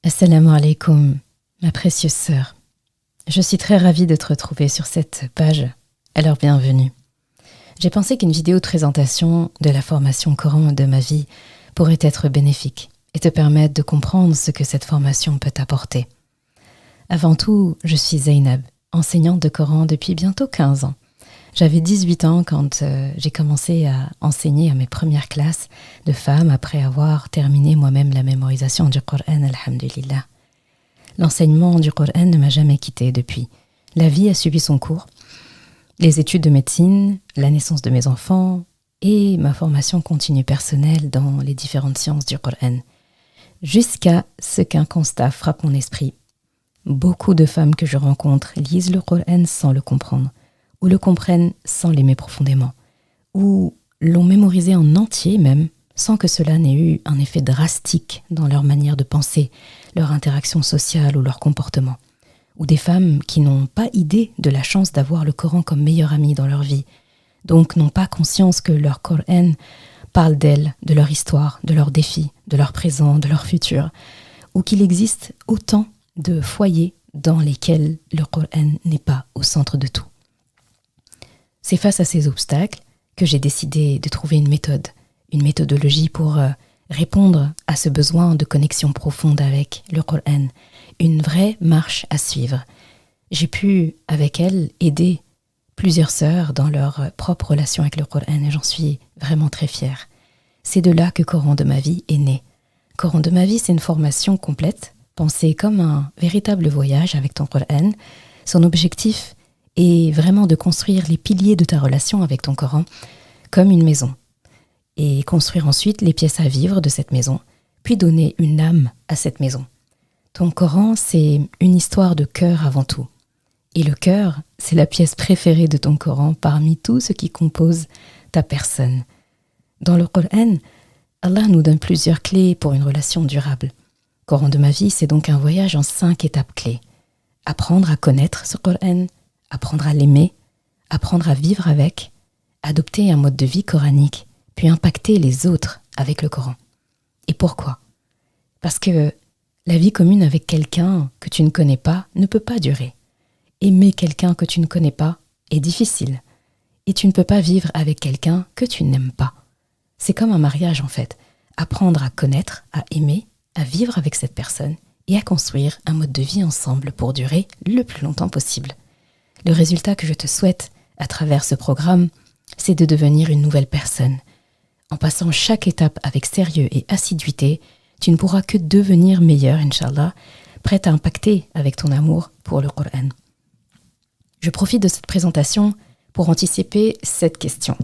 Assalamu alaikum, ma précieuse sœur. Je suis très ravie de te retrouver sur cette page. Alors bienvenue. J'ai pensé qu'une vidéo de présentation de la formation Coran de ma vie pourrait être bénéfique et te permettre de comprendre ce que cette formation peut t'apporter. Avant tout, je suis Zainab, enseignante de Coran depuis bientôt 15 ans. J'avais 18 ans quand j'ai commencé à enseigner à mes premières classes de femmes après avoir terminé moi-même la mémorisation du Coran, alhamdulillah. L'enseignement du Coran ne m'a jamais quittée depuis. La vie a suivi son cours. Les études de médecine, la naissance de mes enfants et ma formation continue personnelle dans les différentes sciences du Coran. Jusqu'à ce qu'un constat frappe mon esprit. Beaucoup de femmes que je rencontre lisent le Coran sans le comprendre, ou le comprennent sans l'aimer profondément, ou l'ont mémorisé en entier même, sans que cela n'ait eu un effet drastique dans leur manière de penser, leur interaction sociale ou leur comportement. Ou des femmes qui n'ont pas idée de la chance d'avoir le Coran comme meilleur ami dans leur vie, donc n'ont pas conscience que leur Coran parle d'elles, de leur histoire, de leurs défis, de leur présent, de leur futur, ou qu'il existe autant de foyers dans lesquels le Coran n'est pas au centre de tout. C'est face à ces obstacles que j'ai décidé de trouver une méthode, une méthodologie pour répondre à ce besoin de connexion profonde avec le Coran, une vraie marche à suivre. J'ai pu, avec elle, aider plusieurs sœurs dans leur propre relation avec le Coran et j'en suis vraiment très fière. C'est de là que Coran de ma vie est né. Coran de ma vie, c'est une formation complète, pensée comme un véritable voyage avec ton Coran. Son objectif est vraiment de construire les piliers de ta relation avec ton Coran comme une maison et construire ensuite les pièces à vivre de cette maison, puis donner une âme à cette maison. Ton Coran, c'est une histoire de cœur avant tout. Et le cœur, c'est la pièce préférée de ton Coran parmi tout ce qui compose ta personne. Dans le Coran, Allah nous donne plusieurs clés pour une relation durable. Coran de ma vie, c'est donc un voyage en 5 étapes clés. Apprendre à connaître ce Coran, apprendre à l'aimer, apprendre à vivre avec, adopter un mode de vie coranique, puis impacter les autres avec le Coran. Et pourquoi ? Parce que la vie commune avec quelqu'un que tu ne connais pas ne peut pas durer. Aimer quelqu'un que tu ne connais pas est difficile. Et tu ne peux pas vivre avec quelqu'un que tu n'aimes pas. C'est comme un mariage en fait. Apprendre à connaître, à aimer, à vivre avec cette personne et à construire un mode de vie ensemble pour durer le plus longtemps possible. Le résultat que je te souhaite à travers ce programme, c'est de devenir une nouvelle personne. En passant chaque étape avec sérieux et assiduité, tu ne pourras que devenir meilleur, Inch'Allah, prête à impacter avec ton amour pour le Coran. Je profite de cette présentation pour anticiper cette question.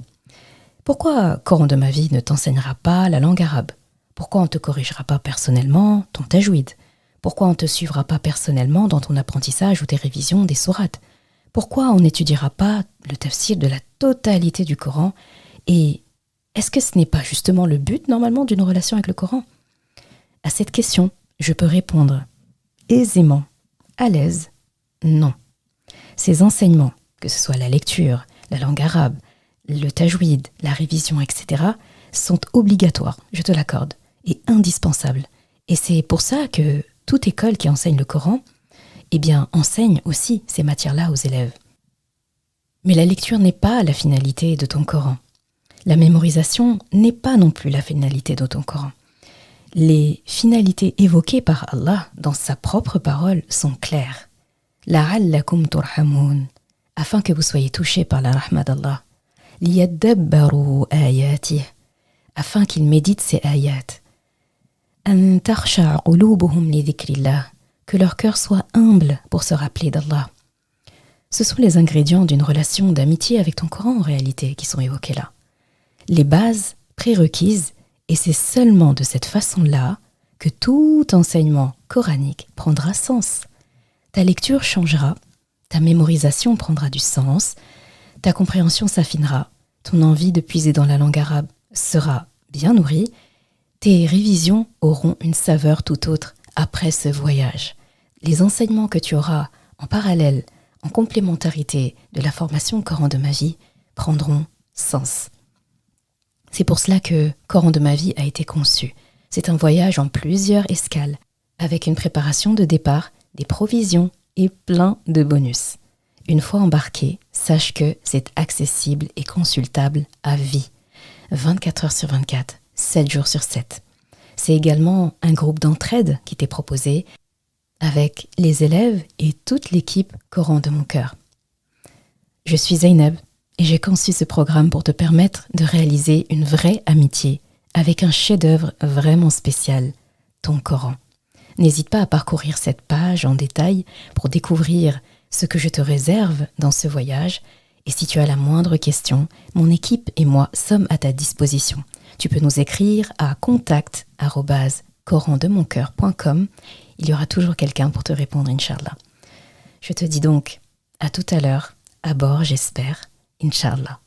Pourquoi Coran de ma vie ne t'enseignera pas la langue arabe ? Pourquoi on ne te corrigera pas personnellement ton tajwid ? Pourquoi on ne te suivra pas personnellement dans ton apprentissage ou tes révisions des sourates ? Pourquoi on n'étudiera pas le tafsir de la totalité du Coran ? Et est-ce que ce n'est pas justement le but normalement d'une relation avec le Coran ? À cette question, je peux répondre aisément, à l'aise, non. Ces enseignements, que ce soit la lecture, la langue arabe, le tajwid, la révision, etc., sont obligatoires, je te l'accorde, et indispensables. Et c'est pour ça que toute école qui enseigne le Coran enseigne aussi ces matières-là aux élèves. Mais la lecture n'est pas la finalité de ton Coran. La mémorisation n'est pas non plus la finalité de ton Coran. Les finalités évoquées par Allah dans sa propre parole sont claires. La'allakum turhamoun, afin que vous soyez touchés par la rahma d'Allah. Liyadabbaru ayatih, afin qu'ils méditent ces ayats. An takhsha'a qulubuhum li dhikrillah, que leur cœur soit humble pour se rappeler d'Allah. Ce sont les ingrédients d'une relation d'amitié avec ton Coran en réalité qui sont évoqués là. Les bases prérequises, et c'est seulement de cette façon-là que tout enseignement coranique prendra sens. Ta lecture changera, ta mémorisation prendra du sens, ta compréhension s'affinera, ton envie de puiser dans la langue arabe sera bien nourrie, tes révisions auront une saveur tout autre après ce voyage. Les enseignements que tu auras en parallèle, en complémentarité de la formation Coran de ma vie, prendront sens. C'est pour cela que Coran de ma vie a été conçu. C'est un voyage en plusieurs escales, avec une préparation de départ, des provisions et plein de bonus. Une fois embarqué, sache que c'est accessible et consultable à vie, 24 heures sur 24, 7 jours sur 7. C'est également un groupe d'entraide qui t'est proposé avec les élèves et toute l'équipe Coran de mon cœur. Je suis Zeynep et j'ai conçu ce programme pour te permettre de réaliser une vraie amitié avec un chef-d'œuvre vraiment spécial, ton Coran. N'hésite pas à parcourir cette page en détail pour découvrir ce que je te réserve dans ce voyage. Et si tu as la moindre question, mon équipe et moi sommes à ta disposition. Tu peux nous écrire à contact@corandemoncoeur.com. Il y aura toujours quelqu'un pour te répondre, Inch'Allah. Je te dis donc à tout à l'heure, à bord j'espère, Inch'Allah.